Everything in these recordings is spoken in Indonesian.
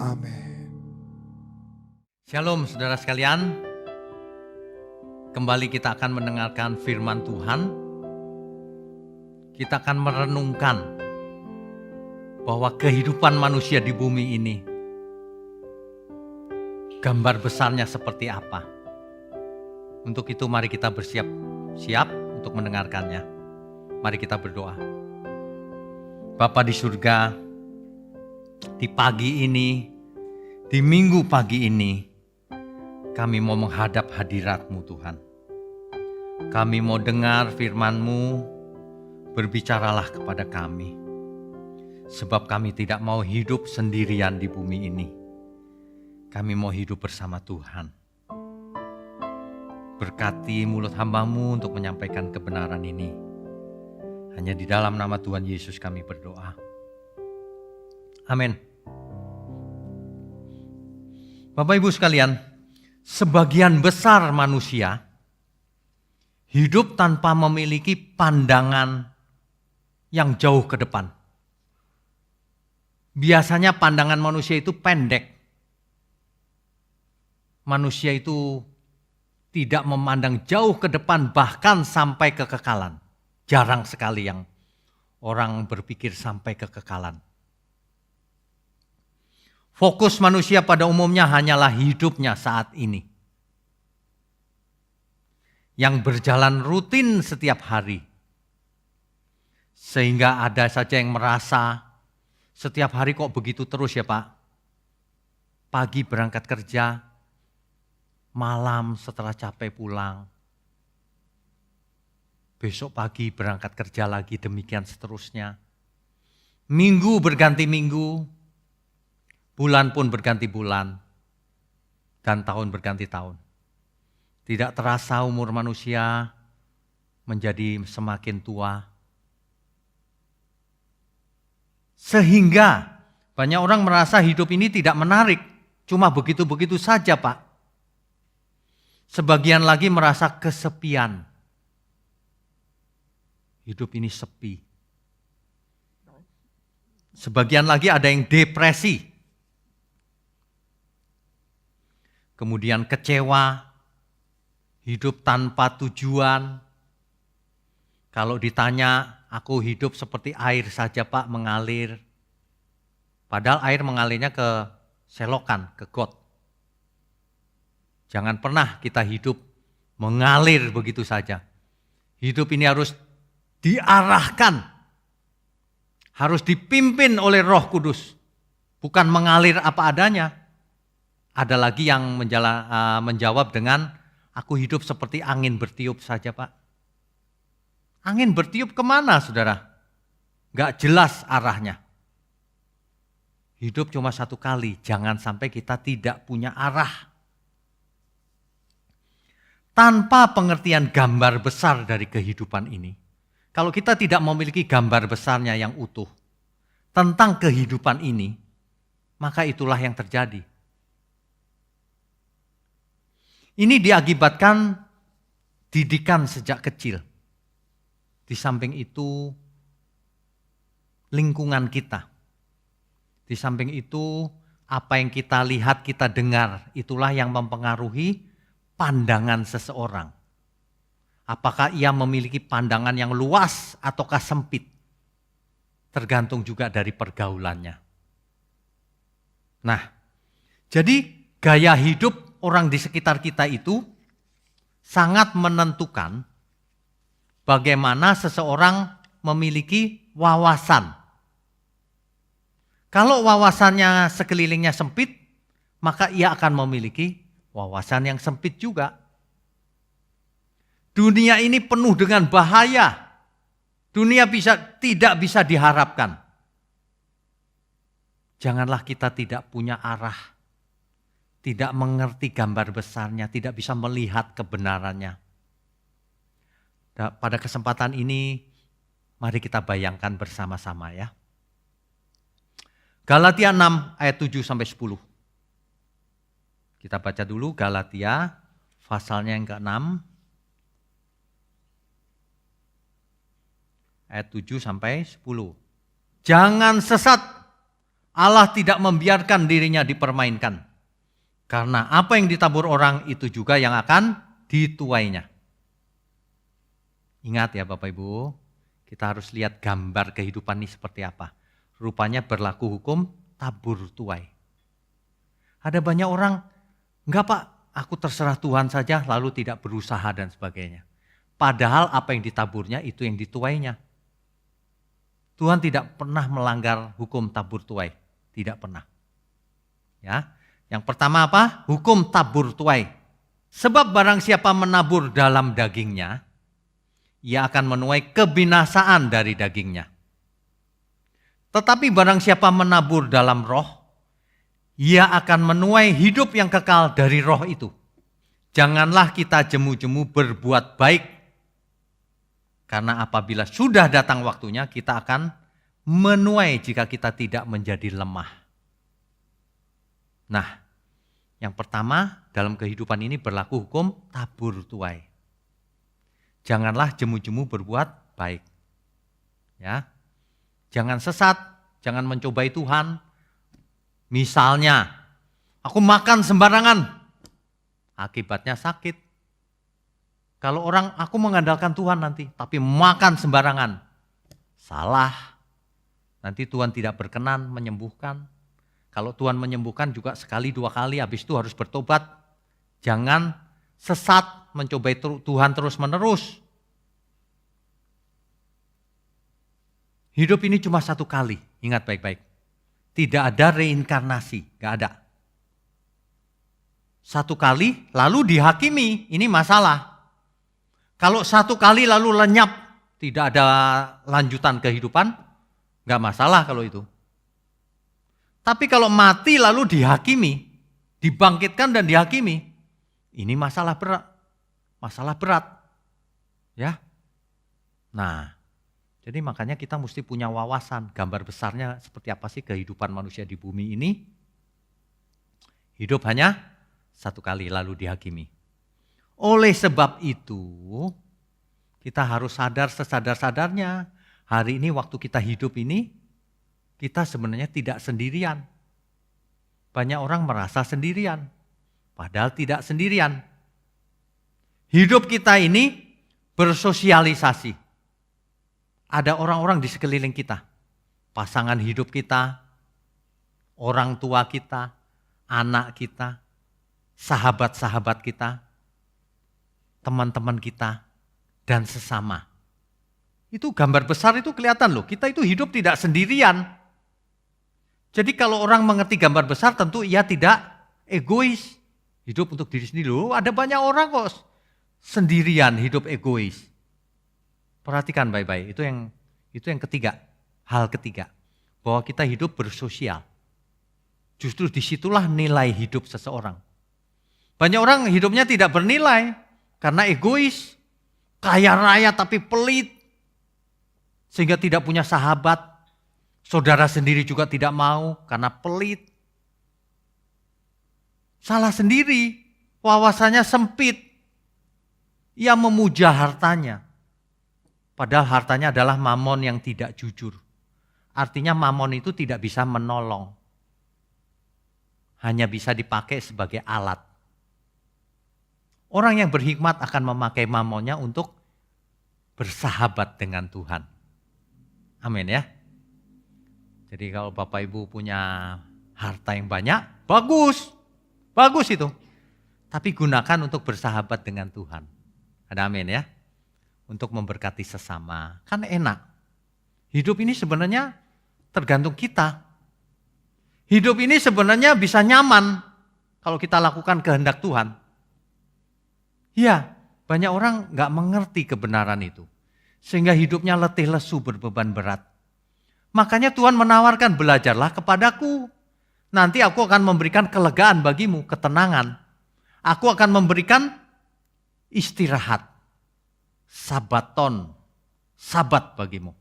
Amin. Shalom saudara sekalian, kembali kita akan mendengarkan firman Tuhan. Kita akan merenungkan bahwa kehidupan manusia di bumi ini, gambar besarnya seperti apa. Untuk itu mari kita bersiap-siap untuk mendengarkannya. Mari kita berdoa. Bapa di surga, di pagi ini, di minggu pagi ini, kami mau menghadap hadirat-Mu Tuhan. Kami mau dengar firman-Mu, berbicaralah kepada kami. Sebab kami tidak mau hidup sendirian di bumi ini. Kami mau hidup bersama Tuhan. Berkati mulut hamba-Mu untuk menyampaikan kebenaran ini. Hanya di dalam nama Tuhan Yesus kami berdoa. Amin. Bapak Ibu sekalian, sebagian besar manusia hidup tanpa memiliki pandangan yang jauh ke depan. Biasanya pandangan manusia itu pendek. Manusia itu tidak memandang jauh ke depan, bahkan sampai kekekalan. Jarang sekali yang orang berpikir sampai kekekalan. Fokus manusia pada umumnya hanyalah hidupnya saat ini, yang berjalan rutin setiap hari. Sehingga ada saja yang merasa setiap hari kok begitu terus ya Pak. Pagi berangkat kerja, malam setelah capek pulang. Besok pagi berangkat kerja lagi, demikian seterusnya. Minggu berganti minggu, bulan pun berganti bulan, dan tahun berganti tahun. Tidak terasa umur manusia menjadi semakin tua. Sehingga banyak orang merasa hidup ini tidak menarik, cuma begitu-begitu saja Pak. Sebagian lagi merasa kesepian. Hidup ini sepi. Sebagian lagi ada yang depresi. Kemudian kecewa, hidup tanpa tujuan. Kalau ditanya, aku hidup seperti air saja Pak, mengalir. Padahal air mengalirnya ke selokan, ke got. Jangan pernah kita hidup mengalir begitu saja. Hidup ini harus diarahkan, harus dipimpin oleh Roh Kudus, bukan mengalir apa adanya. Ada lagi yang menjawab dengan, aku hidup seperti angin bertiup saja Pak. Angin bertiup kemana saudara? Gak jelas arahnya. Hidup cuma satu kali, jangan sampai kita tidak punya arah. Tanpa pengertian gambar besar dari kehidupan ini, kalau kita tidak memiliki gambar besarnya yang utuh tentang kehidupan ini, maka itulah yang terjadi. Ini diakibatkan didikan sejak kecil. Di samping itu lingkungan kita. Di samping itu apa yang kita lihat, kita dengar, itulah yang mempengaruhi pandangan seseorang. Apakah ia memiliki pandangan yang luas ataukah sempit? Tergantung juga dari pergaulannya. Nah, jadi gaya hidup orang di sekitar kita itu sangat menentukan bagaimana seseorang memiliki wawasan. Kalau wawasannya sekelilingnya sempit, maka ia akan memiliki wawasan yang sempit juga. Dunia ini penuh dengan bahaya. Dunia tidak bisa diharapkan. Janganlah kita tidak punya arah, tidak mengerti gambar besarnya, tidak bisa melihat kebenarannya. Pada kesempatan ini, mari kita bayangkan bersama-sama ya. Galatia 6 ayat 7 sampai 10. Kita baca dulu Galatia pasalnya yang ke-6. Ayat 7 sampai 10. Jangan sesat, Allah tidak membiarkan dirinya dipermainkan. Karena apa yang ditabur orang itu juga yang akan dituainya. Ingat ya Bapak Ibu, kita harus lihat gambar kehidupan ini seperti apa. Rupanya berlaku hukum tabur tuai. Ada banyak orang, enggak Pak, aku terserah Tuhan saja lalu tidak berusaha dan sebagainya. Padahal apa yang ditaburnya itu yang dituainya. Tuhan tidak pernah melanggar hukum tabur tuai, tidak pernah. Ya. Yang pertama apa? Hukum tabur tuai. Sebab barang siapa menabur dalam dagingnya, ia akan menuai kebinasaan dari dagingnya. Tetapi barang siapa menabur dalam roh, ia akan menuai hidup yang kekal dari roh itu. Janganlah kita jemu-jemu berbuat baik, karena apabila sudah datang waktunya kita akan menuai jika kita tidak menjadi lemah. Nah, yang pertama dalam kehidupan ini berlaku hukum tabur tuai. Janganlah jemu-jemu berbuat baik. Ya. Jangan sesat, jangan mencobai Tuhan. Misalnya, aku makan sembarangan, akibatnya sakit. Kalau orang, aku mengandalkan Tuhan nanti, tapi makan sembarangan, salah. Nanti Tuhan tidak berkenan menyembuhkan. Kalau Tuhan menyembuhkan juga sekali dua kali, habis itu harus bertobat. Jangan sesat, mencobai Tuhan terus menerus. Hidup ini cuma satu kali, ingat baik-baik. Tidak ada reinkarnasi, gak ada. Satu kali lalu dihakimi, ini masalah. Kalau satu kali lalu lenyap, tidak ada lanjutan kehidupan, gak masalah kalau itu. Tapi kalau mati lalu dihakimi, dibangkitkan dan dihakimi, ini masalah berat. Masalah berat. Ya. Nah, jadi makanya kita mesti punya wawasan, gambar besarnya seperti apa sih kehidupan manusia di bumi ini. Hidup hanya satu kali lalu dihakimi. Oleh sebab itu, kita harus sadar sesadar-sadarnya. Hari ini waktu kita hidup ini, kita sebenarnya tidak sendirian. Banyak orang merasa sendirian, padahal tidak sendirian. Hidup kita ini bersosialisasi. Ada orang-orang di sekeliling kita, pasangan hidup kita, orang tua kita, anak kita, sahabat-sahabat kita, teman-teman kita, dan sesama. Itu gambar besar itu kelihatan loh, kita itu hidup tidak sendirian. Jadi kalau orang mengerti gambar besar tentu ia tidak egois. Hidup untuk diri sendiri. Loh, ada banyak orang kok sendirian hidup egois. Perhatikan baik-baik, itu yang ketiga, hal ketiga. Bahwa kita hidup bersosial. Justru disitulah nilai hidup seseorang. Banyak orang hidupnya tidak bernilai karena egois. Kaya raya tapi pelit. Sehingga tidak punya sahabat. Saudara sendiri juga tidak mau karena pelit. Salah sendiri, wawasannya sempit. Ia memuja hartanya. Padahal hartanya adalah mamon yang tidak jujur. Artinya mamon itu tidak bisa menolong. Hanya bisa dipakai sebagai alat. Orang yang berhikmat akan memakai mamonnya untuk bersahabat dengan Tuhan. Amin ya. Jadi kalau Bapak Ibu punya harta yang banyak, bagus. Bagus itu. Tapi gunakan untuk bersahabat dengan Tuhan. Ada amin ya. Untuk memberkati sesama. Kan enak. Hidup ini sebenarnya tergantung kita. Hidup ini sebenarnya bisa nyaman kalau kita lakukan kehendak Tuhan. Ya, banyak orang gak mengerti kebenaran itu. Sehingga hidupnya letih lesu berbeban berat. Makanya Tuhan menawarkan, belajarlah kepadaku. Nanti aku akan memberikan kelegaan bagimu, ketenangan. Aku akan memberikan istirahat. Sabaton, sabat bagimu.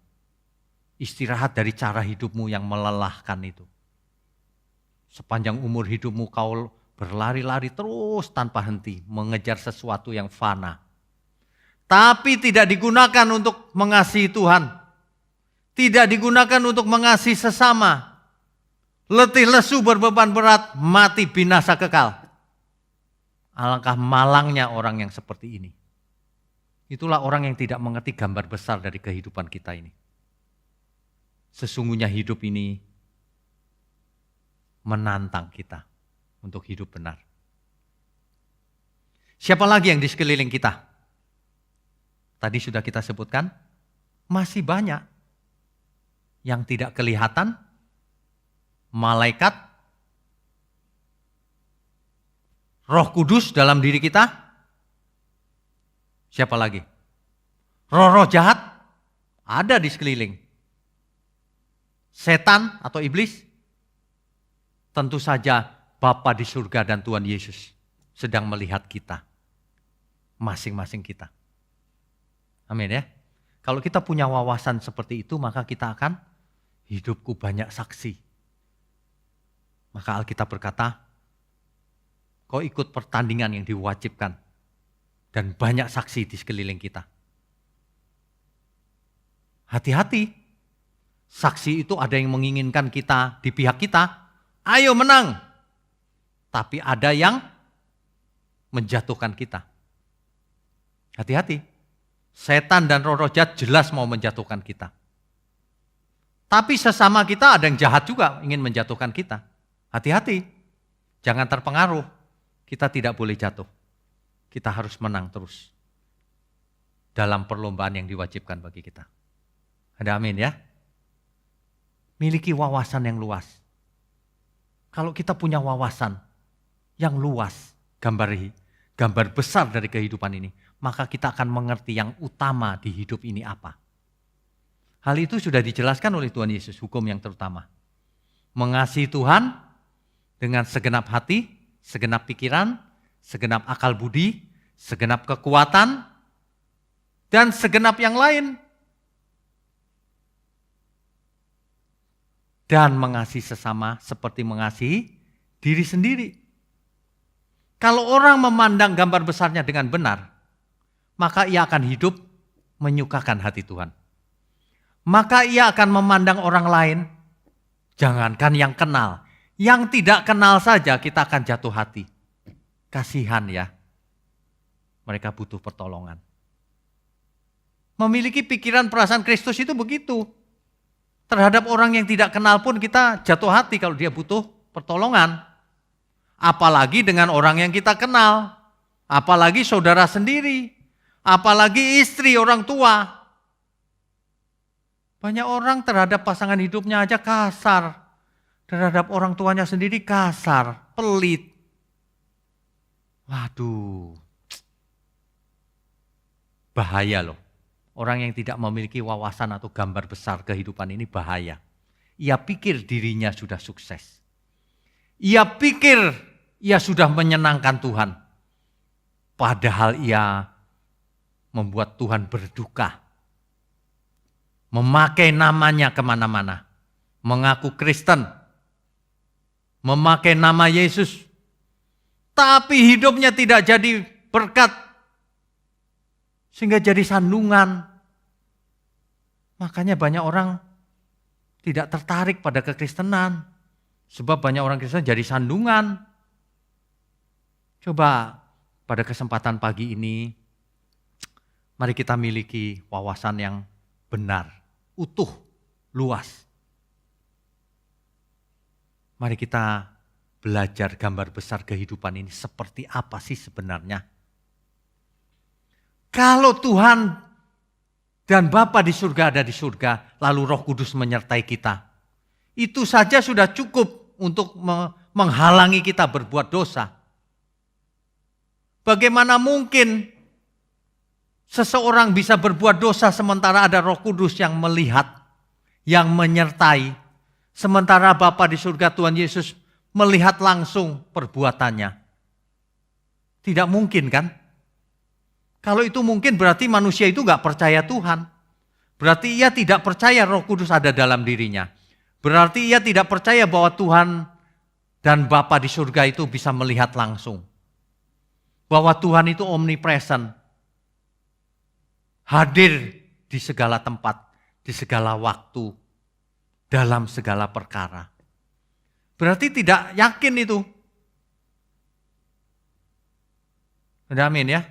Istirahat dari cara hidupmu yang melelahkan itu. Sepanjang umur hidupmu kau berlari-lari terus tanpa henti. Mengejar sesuatu yang fana. Tapi tidak digunakan untuk mengasihi Tuhan. Tidak digunakan untuk mengasihi sesama. letih lesu berbeban berat, mati binasa kekal. Alangkah malangnya orang yang seperti ini. Itulah orang yang tidak mengerti gambar besar dari kehidupan kita ini. Sesungguhnya hidup ini menantang kita untuk hidup benar. Siapa lagi yang di sekeliling kita? Tadi sudah kita sebutkan, masih banyak yang tidak kelihatan, malaikat, Roh Kudus dalam diri kita. Siapa lagi? Roh-roh jahat ada di sekeliling. Setan atau iblis, tentu saja Bapa di surga dan Tuhan Yesus sedang melihat kita, masing-masing kita. Amin ya. Kalau kita punya wawasan seperti itu, maka kita akan hidupku banyak saksi. Maka Alkitab berkata, kau ikut pertandingan yang diwajibkan dan banyak saksi di sekeliling kita. Hati-hati, saksi itu ada yang menginginkan kita di pihak kita, ayo menang. Tapi ada yang menjatuhkan kita. Hati-hati, setan dan roh-roh jahat jelas mau menjatuhkan kita. Tapi sesama kita ada yang jahat juga ingin menjatuhkan kita. Hati-hati, jangan terpengaruh. Kita tidak boleh jatuh. Kita harus menang terus dalam perlombaan yang diwajibkan bagi kita. Ada amin ya? Miliki wawasan yang luas. Kalau kita punya wawasan yang luas, gambar besar dari kehidupan ini, maka kita akan mengerti yang utama di hidup ini apa. Hal itu sudah dijelaskan oleh Tuhan Yesus, hukum yang terutama. Mengasihi Tuhan dengan segenap hati, segenap pikiran, segenap akal budi, segenap kekuatan, dan segenap yang lain. Dan mengasihi sesama seperti mengasihi diri sendiri. Kalau orang memandang gambar besarnya dengan benar, maka ia akan hidup menyukakan hati Tuhan. Maka ia akan memandang orang lain, jangankan yang kenal, yang tidak kenal saja kita akan jatuh hati. Kasihan ya, mereka butuh pertolongan. Memiliki pikiran perasaan Kristus itu begitu. Terhadap orang yang tidak kenal pun kita jatuh hati kalau dia butuh pertolongan. Apalagi dengan orang yang kita kenal, apalagi saudara sendiri, apalagi istri, orang tua. Banyak orang terhadap pasangan hidupnya aja kasar. Terhadap orang tuanya sendiri kasar, pelit. Waduh, bahaya loh. Orang yang tidak memiliki wawasan atau gambar besar kehidupan ini bahaya. Ia pikir dirinya sudah sukses. Ia pikir ia sudah menyenangkan Tuhan. Padahal ia membuat Tuhan berduka. Memakai namanya kemana-mana. Mengaku Kristen. Memakai nama Yesus. Tapi hidupnya tidak jadi berkat. Sehingga jadi sandungan. Makanya banyak orang tidak tertarik pada kekristenan. Sebab banyak orang Kristen jadi sandungan. Coba pada kesempatan pagi ini, mari kita miliki wawasan yang benar, utuh, luas. Mari kita belajar gambar besar kehidupan ini seperti apa sih sebenarnya. Kalau Tuhan dan Bapa di surga ada di surga, lalu Roh Kudus menyertai kita. Itu saja sudah cukup untuk menghalangi kita berbuat dosa. Bagaimana mungkin seseorang bisa berbuat dosa sementara ada Roh Kudus yang melihat, yang menyertai. Sementara Bapa di surga Tuhan Yesus melihat langsung perbuatannya. Tidak mungkin kan? Kalau itu mungkin berarti manusia itu gak percaya Tuhan. Berarti ia tidak percaya Roh Kudus ada dalam dirinya. Berarti ia tidak percaya bahwa Tuhan dan Bapa di surga itu bisa melihat langsung. Bahwa Tuhan itu omnipresent. Hadir di segala tempat, di segala waktu, dalam segala perkara. Berarti tidak yakin itu. Amin ya.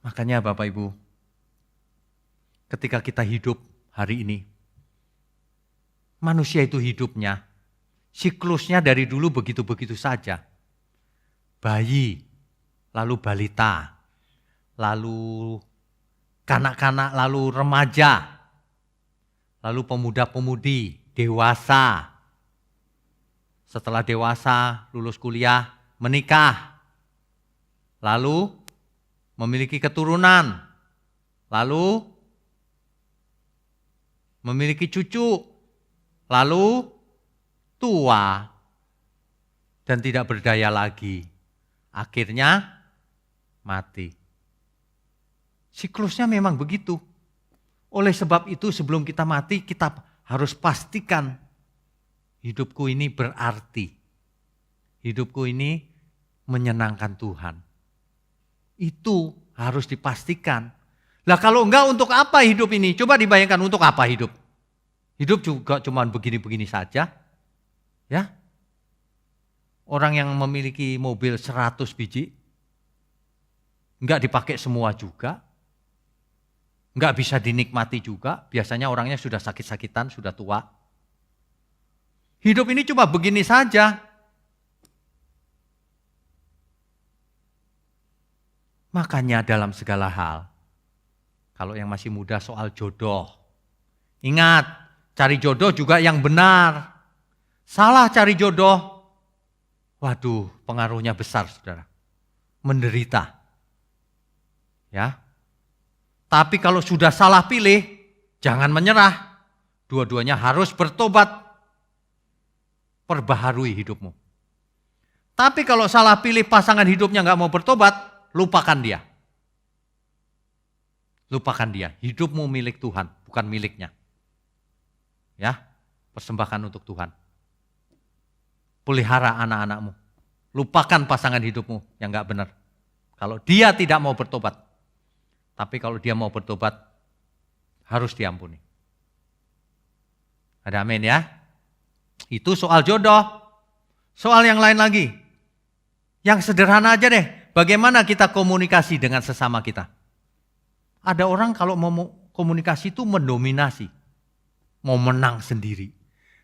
Makanya Bapak Ibu, ketika kita hidup hari ini, manusia itu hidupnya, siklusnya dari dulu begitu-begitu saja. Bayi, lalu balita, lalu kanak-kanak, lalu remaja, lalu pemuda-pemudi, dewasa. Setelah dewasa, lulus kuliah, menikah, lalu memiliki keturunan, lalu memiliki cucu, lalu tua dan tidak berdaya lagi. Akhirnya mati. Siklusnya memang begitu. Oleh sebab itu sebelum kita mati kita harus pastikan hidupku ini berarti. Hidupku ini menyenangkan Tuhan. Itu harus dipastikan. Lah kalau enggak, untuk apa hidup ini? Coba dibayangkan, untuk apa hidup? Hidup juga cuma begini-begini saja. Ya. Orang yang memiliki mobil 100 biji, enggak dipakai semua juga. Enggak bisa dinikmati juga. Biasanya orangnya sudah sakit-sakitan, sudah tua. Hidup ini cuma begini saja. Makanya dalam segala hal, kalau yang masih muda soal jodoh, ingat, cari jodoh juga yang benar. Salah cari jodoh, waduh, pengaruhnya besar, saudara. Menderita. Ya. Tapi kalau sudah salah pilih, jangan menyerah. Dua-duanya harus bertobat. Perbaharui hidupmu. Tapi kalau salah pilih pasangan hidupnya nggak mau bertobat, lupakan dia. Lupakan dia. Hidupmu milik Tuhan, bukan miliknya. Ya, persembahkan untuk Tuhan. Pelihara anak-anakmu. Lupakan pasangan hidupmu yang nggak benar. Kalau dia tidak mau bertobat. Tapi kalau dia mau bertobat, harus diampuni. Ada amin ya? Itu soal jodoh. Soal yang lain lagi. Yang sederhana aja deh. Bagaimana kita komunikasi dengan sesama kita? Ada orang kalau mau komunikasi itu mendominasi. Mau menang sendiri.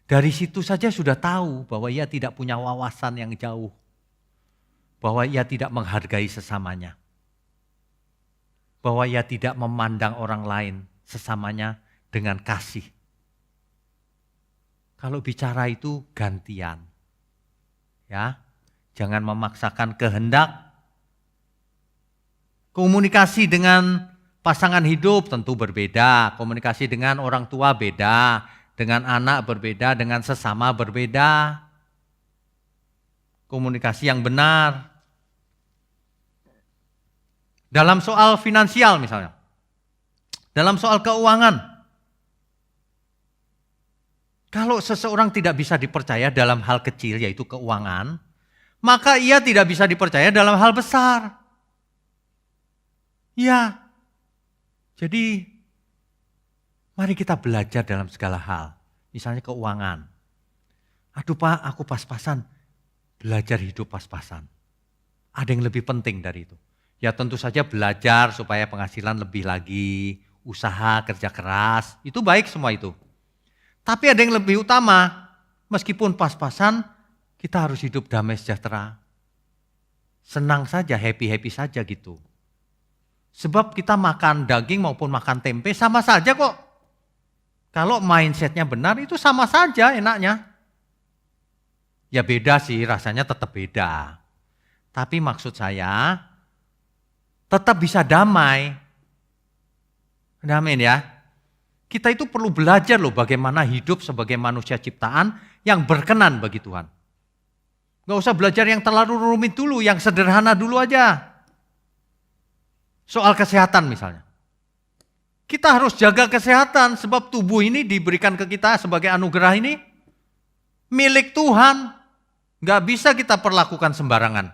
Dari situ saja sudah tahu bahwa ia tidak punya wawasan yang jauh. Bahwa ia tidak menghargai sesamanya. Bahwa ia tidak memandang orang lain sesamanya dengan kasih. Kalau bicara itu gantian. Ya, jangan memaksakan kehendak. Komunikasi dengan pasangan hidup tentu berbeda, komunikasi dengan orang tua beda, dengan anak berbeda, dengan sesama berbeda. Komunikasi yang benar. Dalam soal finansial misalnya, dalam soal keuangan. Kalau seseorang tidak bisa dipercaya dalam hal kecil yaitu keuangan, maka ia tidak bisa dipercaya dalam hal besar. Ya, jadi mari kita belajar dalam segala hal. Misalnya keuangan. Aduh Pak, aku pas-pasan. Belajar hidup pas-pasan. Ada yang lebih penting dari itu. Ya tentu saja belajar supaya penghasilan lebih lagi. Usaha, kerja keras. Itu baik semua itu. Tapi ada yang lebih utama. Meskipun pas-pasan, kita harus hidup damai sejahtera. Senang saja, happy-happy saja gitu. Sebab kita makan daging maupun makan tempe sama saja kok. Kalau mindsetnya benar itu sama saja enaknya. Ya beda sih, rasanya tetap beda. Tapi maksud saya tetap bisa damai. Amin ya. Kita itu perlu belajar loh bagaimana hidup sebagai manusia ciptaan yang berkenan bagi Tuhan. Gak usah belajar yang terlalu rumit dulu, yang sederhana dulu aja. Soal kesehatan misalnya. Kita harus jaga kesehatan sebab tubuh ini diberikan ke kita sebagai anugerah ini milik Tuhan. Gak bisa kita perlakukan sembarangan.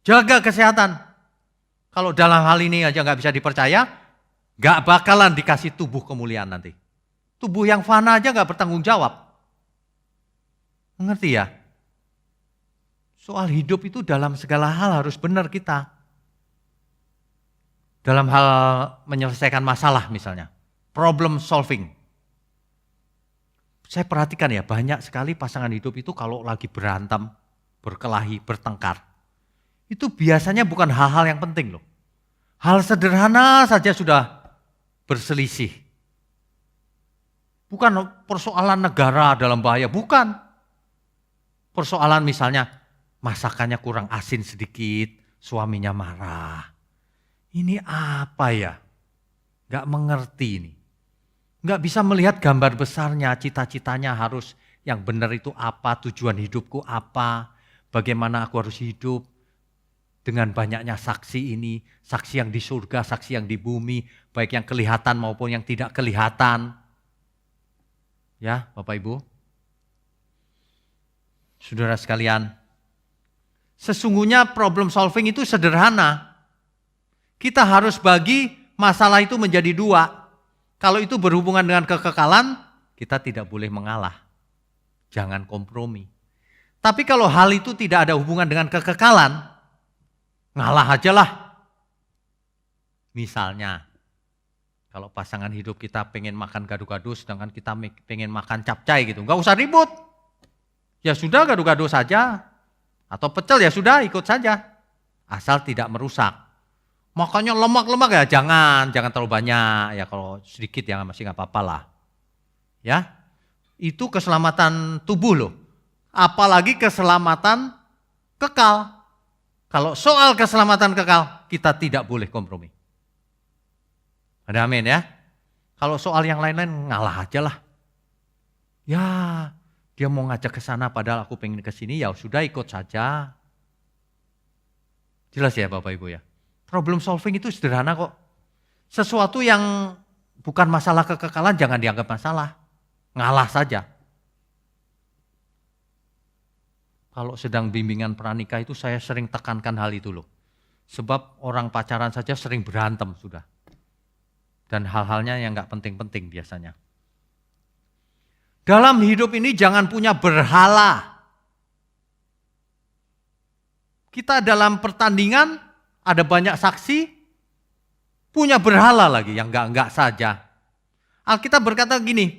Jaga kesehatan. Kalau dalam hal ini aja gak bisa dipercaya, gak bakalan dikasih tubuh kemuliaan nanti. Tubuh yang fana aja gak bertanggung jawab. Mengerti ya? Soal hidup itu dalam segala hal harus benar kita. Dalam hal menyelesaikan masalah misalnya. Problem solving. Saya perhatikan ya, banyak sekali pasangan hidup itu kalau lagi berantem, berkelahi, bertengkar. Itu biasanya bukan hal-hal yang penting loh. Hal sederhana saja sudah berselisih. Bukan persoalan negara dalam bahaya, bukan. Persoalan misalnya masakannya kurang asin sedikit, suaminya marah. Ini apa ya? Gak mengerti ini. Gak bisa melihat gambar besarnya, cita-citanya harus yang benar itu apa, tujuan hidupku apa, bagaimana aku harus hidup. Dengan banyaknya saksi ini, saksi yang di surga, saksi yang di bumi, baik yang kelihatan maupun yang tidak kelihatan. Ya, Bapak Ibu. Saudara sekalian, sesungguhnya problem solving itu sederhana. Kita harus bagi masalah itu menjadi dua. Kalau itu berhubungan dengan kekekalan, kita tidak boleh mengalah. Jangan kompromi. Tapi kalau hal itu tidak ada hubungan dengan kekekalan, ngalah aja lah. Misalnya, kalau pasangan hidup kita pengen makan gado-gado, sedangkan kita pengen makan capcay gitu. Nggak usah ribut. Ya sudah gado-gado saja. Atau pecel ya sudah ikut saja. Asal tidak merusak. Makanya lemak-lemak ya jangan terlalu banyak. Ya kalau sedikit ya masih nggak apa-apa lah. Ya, itu keselamatan tubuh loh. Apalagi keselamatan kekal. Kalau soal keselamatan kekal, kita tidak boleh kompromi. Ada amin ya? Kalau soal yang lain-lain ngalah aja lah. Ya, dia mau ngajak ke sana padahal aku pengen ke sini, ya sudah ikut saja. Jelas ya Bapak Ibu ya? Problem solving itu sederhana kok. Sesuatu yang bukan masalah kekekalan jangan dianggap masalah. Ngalah saja. Kalau sedang bimbingan pranikah itu saya sering tekankan hal itu loh. Sebab orang pacaran saja sering berantem sudah. Dan hal-halnya yang gak penting-penting biasanya. Dalam hidup ini jangan punya berhala. Kita dalam pertandingan ada banyak saksi, punya berhala lagi yang enggak saja. Alkitab berkata gini,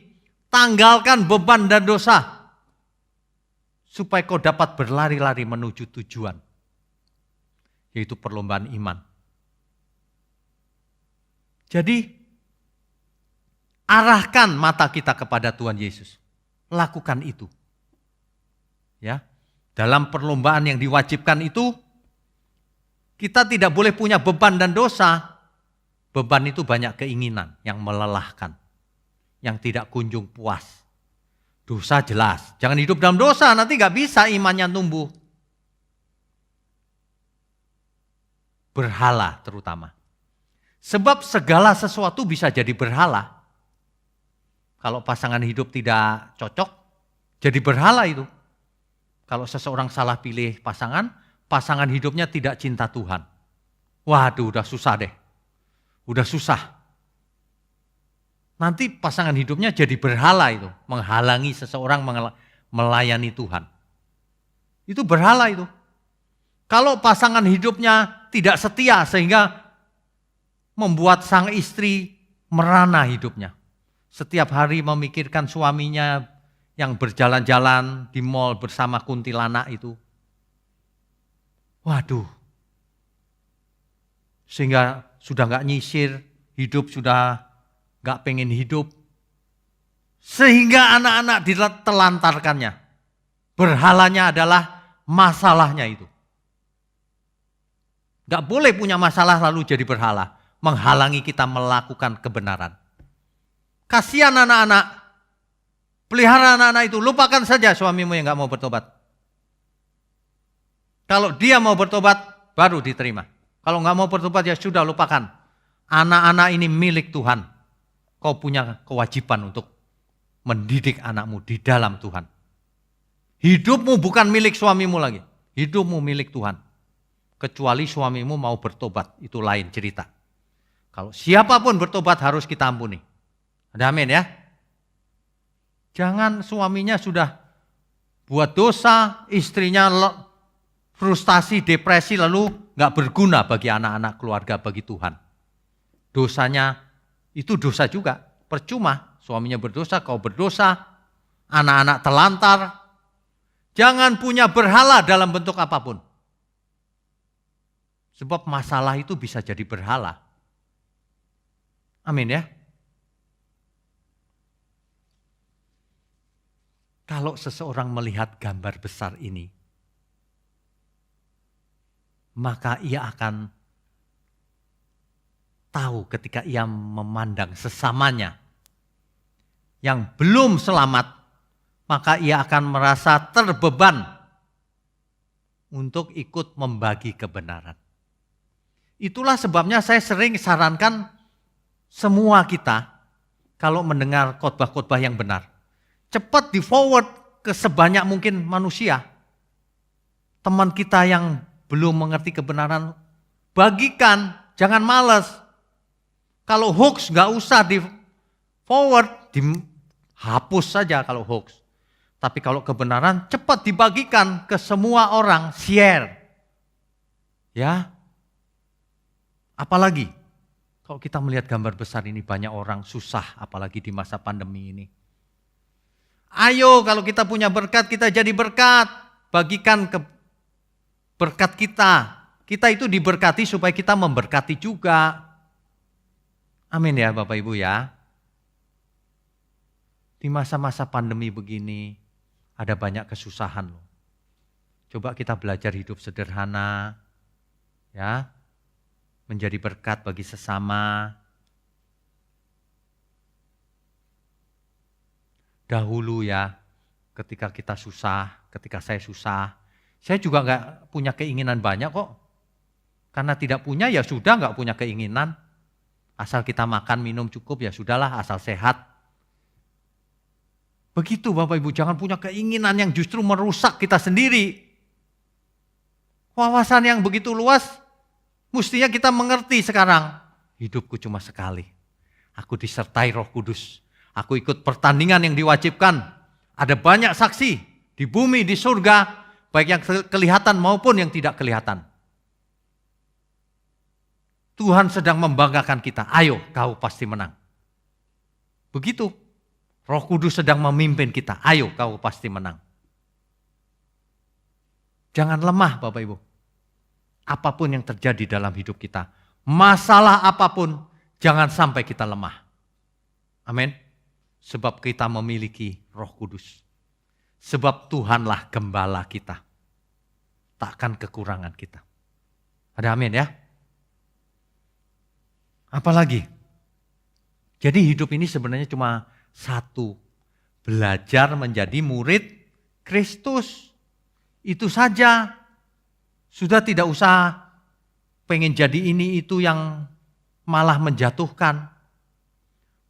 tanggalkan beban dan dosa, supaya kau dapat berlari-lari menuju tujuan, yaitu perlombaan iman. Jadi, arahkan mata kita kepada Tuhan Yesus. Lakukan itu. Ya, dalam perlombaan yang diwajibkan itu, kita tidak boleh punya beban dan dosa. Beban itu banyak keinginan yang melelahkan, yang tidak kunjung puas. Dosa jelas, jangan hidup dalam dosa, nanti gak bisa imannya tumbuh. Berhala terutama. Sebab segala sesuatu bisa jadi berhala. Kalau pasangan hidup tidak cocok, jadi berhala itu. Kalau seseorang salah pilih pasangan hidupnya tidak cinta Tuhan. Waduh, udah susah deh. Udah susah. Nanti pasangan hidupnya jadi berhala itu. Menghalangi seseorang melayani Tuhan. Itu berhala itu. Kalau pasangan hidupnya tidak setia sehingga membuat sang istri merana hidupnya. Setiap hari memikirkan suaminya yang berjalan-jalan di mal bersama kuntilanak itu. Waduh, sehingga sudah gak nyisir, hidup sudah gak pengen hidup. Sehingga anak-anak ditelantarkannya. Berhalanya adalah masalahnya itu. Gak boleh punya masalah lalu jadi berhala. Menghalangi kita melakukan kebenaran. Kasihan anak-anak. Pelihara anak-anak itu, lupakan saja suamimu yang gak mau bertobat. Kalau dia mau bertobat, baru diterima. Kalau nggak mau bertobat, ya sudah lupakan. Anak-anak ini milik Tuhan. Kau punya kewajiban untuk mendidik anakmu di dalam Tuhan. Hidupmu bukan milik suamimu lagi. Hidupmu milik Tuhan. Kecuali suamimu mau bertobat, itu lain cerita. Kalau siapapun bertobat harus kita ampuni. Ada amin ya? Jangan suaminya sudah buat dosa, istrinya frustasi, depresi, lalu nggak berguna bagi anak-anak keluarga, bagi Tuhan. Dosanya itu dosa juga, percuma. Suaminya berdosa, kau berdosa, anak-anak telantar. Jangan punya berhala dalam bentuk apapun. Sebab masalah itu bisa jadi berhala. Amin ya. Kalau seseorang melihat gambar besar ini, maka ia akan tahu ketika ia memandang sesamanya yang belum selamat, maka ia akan merasa terbeban untuk ikut membagi kebenaran. Itulah sebabnya saya sering sarankan semua kita kalau mendengar khotbah-khotbah yang benar, cepat di forward ke sebanyak mungkin manusia. Teman kita yang belum mengerti kebenaran, bagikan, jangan malas. Kalau hoax gak usah di forward, dihapus saja kalau hoax. Tapi kalau kebenaran cepat dibagikan ke semua orang, share. Ya. Apalagi kalau kita melihat gambar besar ini banyak orang susah, apalagi di masa pandemi ini. Ayo kalau kita punya berkat, kita jadi berkat. Bagikan ke berkat kita. Kita itu diberkati supaya kita memberkati juga. Amin ya Bapak Ibu ya. Di masa-masa pandemi begini ada banyak kesusahan loh. Coba kita belajar hidup sederhana. Ya. Menjadi berkat bagi sesama. Dahulu ya, ketika kita susah, ketika saya susah, saya juga nggak punya keinginan banyak kok. Karena tidak punya ya sudah nggak punya keinginan. Asal kita makan, minum cukup ya sudahlah, asal sehat. Begitu Bapak Ibu, jangan punya keinginan yang justru merusak kita sendiri. Wawasan yang begitu luas, mestinya kita mengerti sekarang. Hidupku cuma sekali. Aku disertai Roh Kudus. Aku ikut pertandingan yang diwajibkan. Ada banyak saksi di bumi, di surga, baik yang kelihatan maupun yang tidak kelihatan. Tuhan sedang membanggakan kita. Ayo, kau pasti menang. Begitu. Roh Kudus sedang memimpin kita. Ayo, kau pasti menang. Jangan lemah, Bapak Ibu. Apapun yang terjadi dalam hidup kita, masalah apapun, jangan sampai kita lemah. Amin. Sebab kita memiliki Roh Kudus. Sebab Tuhanlah gembala kita. Takkan kekurangan kita. Ada amin ya? Apalagi? Jadi hidup ini sebenarnya cuma satu. Belajar menjadi murid Kristus. Itu saja. Sudah tidak usah pengen jadi ini itu yang malah menjatuhkan.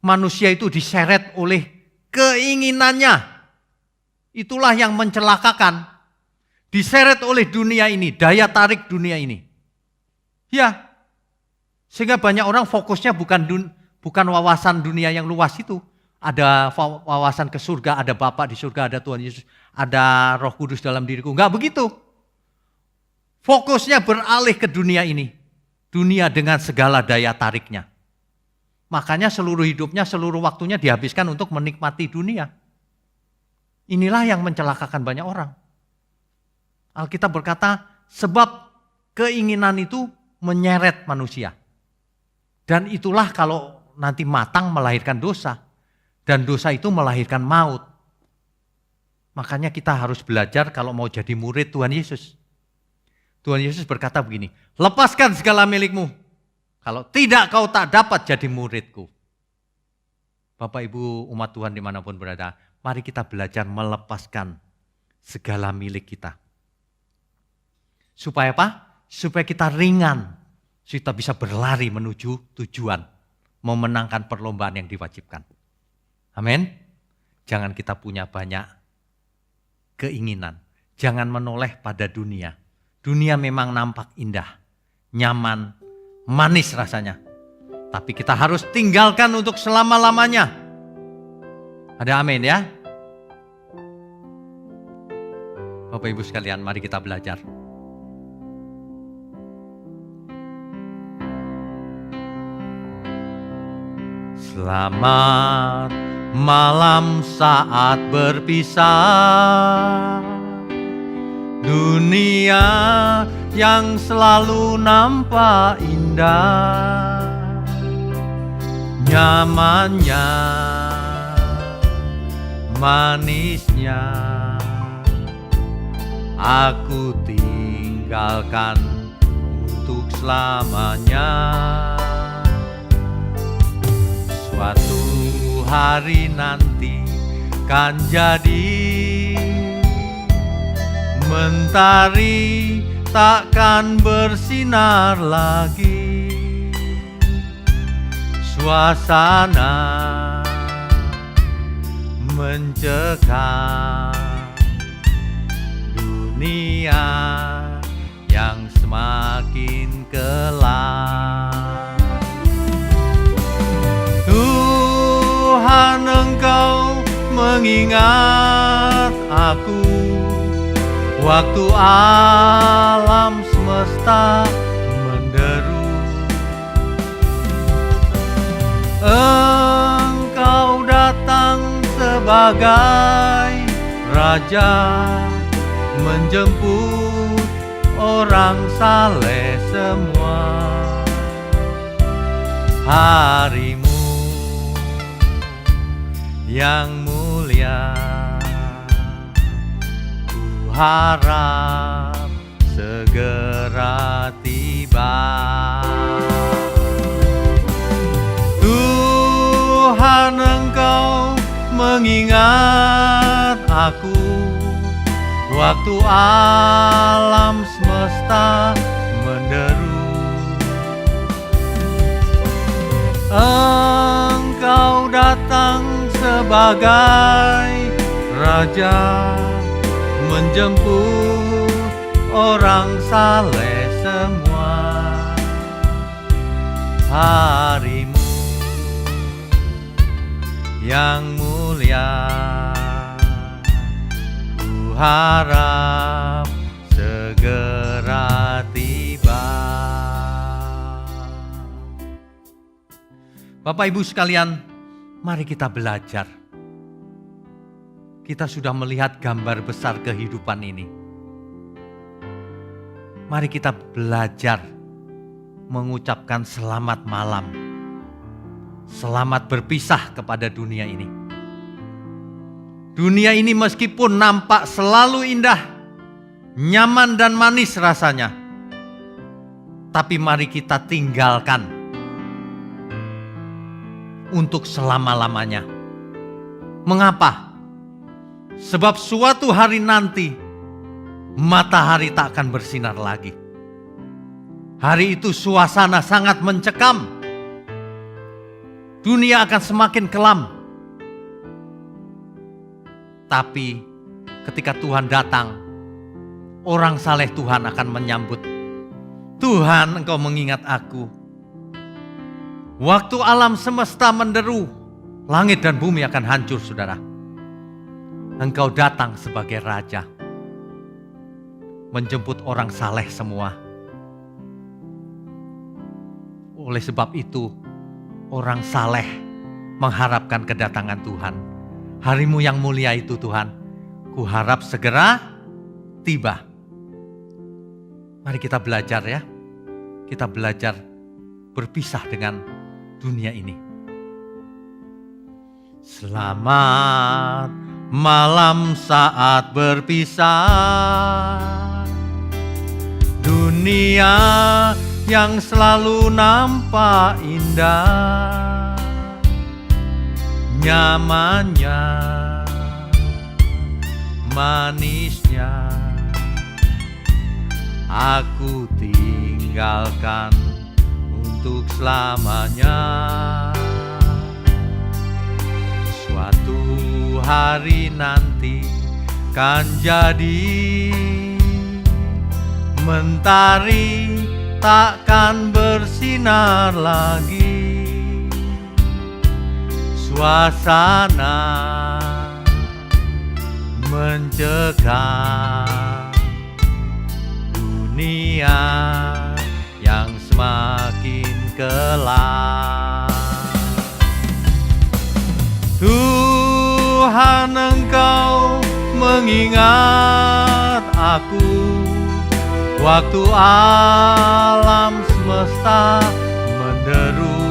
Manusia itu diseret oleh keinginannya. Itulah yang mencelakakan. Diseret oleh dunia ini, daya tarik dunia ini. Ya, sehingga banyak orang fokusnya bukan wawasan dunia yang luas itu. Ada wawasan ke surga, ada Bapa di surga, ada Tuhan Yesus, ada Roh Kudus dalam diriku. Enggak begitu. Fokusnya beralih ke dunia ini. Dunia dengan segala daya tariknya. Makanya seluruh hidupnya, seluruh waktunya dihabiskan untuk menikmati dunia. Inilah yang mencelakakan banyak orang. Alkitab berkata, sebab keinginan itu menyeret manusia. Dan itulah kalau nanti matang melahirkan dosa. Dan dosa itu melahirkan maut. Makanya kita harus belajar kalau mau jadi murid Tuhan Yesus. Tuhan Yesus berkata begini, lepaskan segala milikmu. Kalau tidak kau tak dapat jadi muridku. Bapak Ibu umat Tuhan dimanapun berada, mari kita belajar melepaskan segala milik kita. Supaya apa? Supaya kita ringan. Supaya kita bisa berlari menuju tujuan. Memenangkan perlombaan yang diwajibkan. Amin. Jangan kita punya banyak keinginan. Jangan menoleh pada dunia. Dunia memang nampak indah, nyaman, manis rasanya. Tapi kita harus tinggalkan untuk selama-lamanya. Ada amin ya? Bapak Ibu sekalian, mari kita belajar. Selamat malam saat berpisah. Dunia yang selalu nampak indah, nyamannya, manisnya, aku tinggalkan untuk selamanya. Suatu hari nanti kan jadi mentari takkan bersinar lagi. Suasana mencekam, dunia yang semakin kelam. Tuhan, Engkau mengingat aku waktu alam semesta menderu. Engkau datang sebagai Raja, menjemput orang saleh semua. Harimu yang mulia, ku harap segera tiba. Tuhan, Engkau mengingat aku waktu alam semesta menderu. Engkau datang sebagai Raja, menjemput orang saleh semua. Harimu yang mulia, ku harap segera tiba. Bapak Ibu sekalian, mari kita belajar. Kita sudah melihat gambar besar kehidupan ini. Mari kita belajar mengucapkan selamat malam. Selamat berpisah kepada dunia ini. Dunia ini meskipun nampak selalu indah, nyaman dan manis rasanya, tapi mari kita tinggalkan untuk selama-lamanya. Mengapa? Sebab suatu hari nanti matahari tak akan bersinar lagi. Hari itu suasana sangat mencekam. Dunia akan semakin kelam. Tapi ketika Tuhan datang, orang saleh Tuhan akan menyambut. Tuhan, Engkau mengingat aku. Waktu alam semesta menderu, langit dan bumi akan hancur, saudara. Engkau datang sebagai Raja, menjemput orang saleh semua. Oleh sebab itu, orang saleh mengharapkan kedatangan Tuhan. Harimu yang mulia itu Tuhan, ku harap segera tiba. Mari kita belajar ya. Kita belajar berpisah dengan dunia ini. Selamat malam saat berpisah. Dunia yang selalu nampak indah, nyamannya, manisnya, aku tinggalkan untuk selamanya. Suatu hari nanti kan jadi mentari takkan bersinar lagi. Suasana mencekam, lelah. Tuhan, Engkau mengingat aku waktu alam semesta menderu.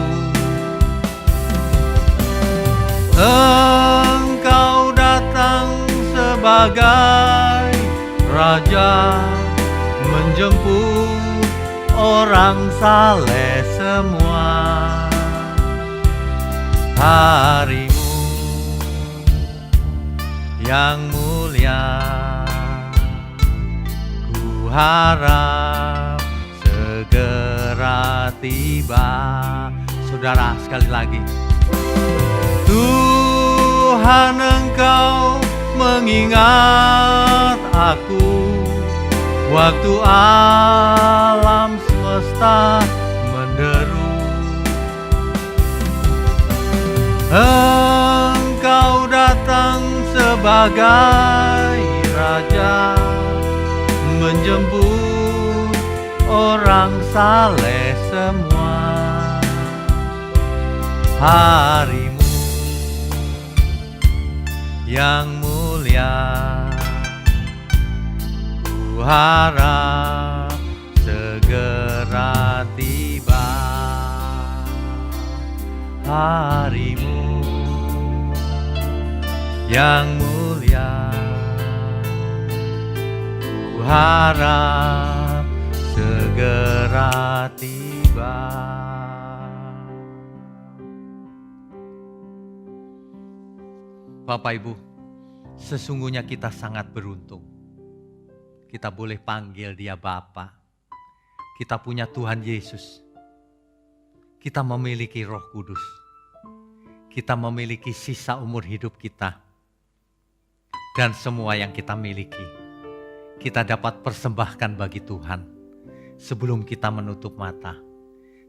Engkau datang sebagai Raja menjemput orang saleh semua. Harimu yang mulia, ku harap segera tiba. Saudara, sekali lagi. Tuhan, Engkau mengingat aku waktu alam semesta menderu. Engkau datang sebagai Raja menjemput orang saleh semua. Harimu yang mulia, ku harap segera tiba. Harimu yang mulia, ku harap segera tiba. Bapak Ibu, sesungguhnya kita sangat beruntung. Kita boleh panggil Dia Bapa. Kita punya Tuhan Yesus. Kita memiliki Roh Kudus. Kita memiliki sisa umur hidup kita. Dan semua yang kita miliki, kita dapat persembahkan bagi Tuhan sebelum kita menutup mata.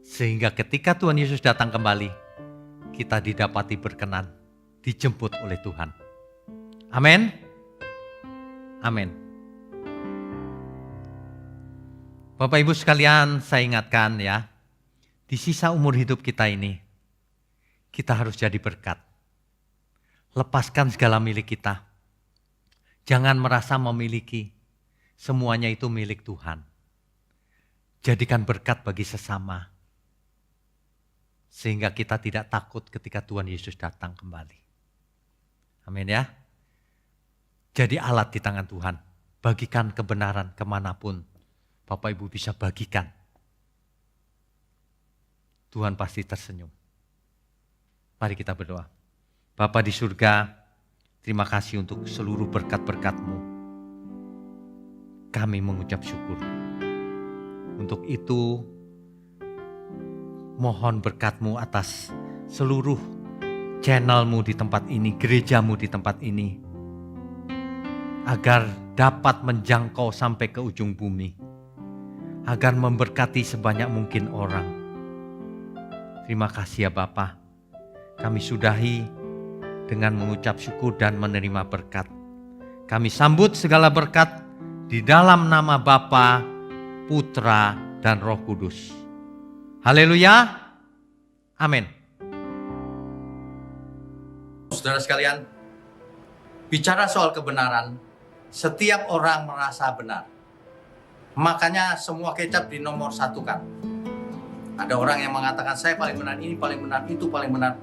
Sehingga ketika Tuhan Yesus datang kembali, kita didapati berkenan, dijemput oleh Tuhan. Amin. Amin. Bapak Ibu sekalian, saya ingatkan ya, di sisa umur hidup kita ini, kita harus jadi berkat. Lepaskan segala milik kita. Jangan merasa memiliki, semuanya itu milik Tuhan. Jadikan berkat bagi sesama. Sehingga kita tidak takut ketika Tuhan Yesus datang kembali. Amin ya. Jadi alat di tangan Tuhan. Bagikan kebenaran kemanapun Bapak Ibu bisa bagikan. Tuhan pasti tersenyum. Mari kita berdoa. Bapa di surga, terima kasih untuk seluruh berkat-berkat-Mu. Kami mengucap syukur. Untuk itu, mohon berkat-Mu atas seluruh channel-Mu di tempat ini, gereja-Mu di tempat ini, agar dapat menjangkau sampai ke ujung bumi, agar memberkati sebanyak mungkin orang. Terima kasih ya Bapa. Kami sudahi dengan mengucap syukur dan menerima berkat. Kami sambut segala berkat di dalam nama Bapa, Putra, dan Roh Kudus. Haleluya. Amin. Saudara sekalian, bicara soal kebenaran, setiap orang merasa benar. Makanya semua kecap dinomor satukan. Ada orang yang mengatakan saya paling benar, ini paling benar, itu paling benar.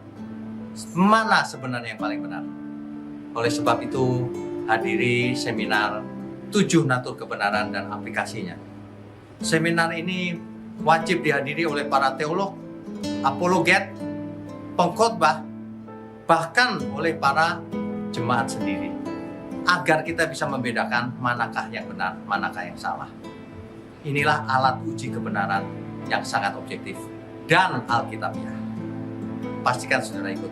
Mana sebenarnya yang paling benar? Oleh sebab itu, hadiri seminar 7 natur kebenaran dan aplikasinya. Seminar ini wajib dihadiri oleh para teolog, apologet, pengkhotbah, bahkan oleh para jemaat sendiri. Agar kita bisa membedakan manakah yang benar, manakah yang salah. Inilah alat uji kebenaran yang sangat objektif dan alkitabiah. Pastikan saudara ikut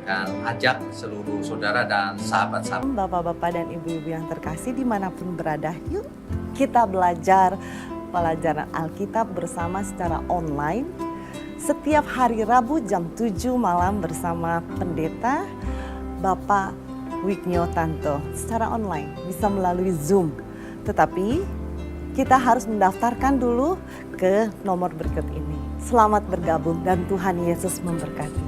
dan ajak seluruh saudara dan sahabat-sahabat. Bapak-bapak dan ibu-ibu yang terkasih dimanapun berada, yuk kita belajar pelajaran Alkitab bersama secara online. Setiap hari Rabu jam 7 malam bersama pendeta Bapak Wignio Tanto secara online, bisa melalui Zoom. Tetapi kita harus mendaftarkan dulu ke nomor berikut ini. Selamat bergabung dan Tuhan Yesus memberkati.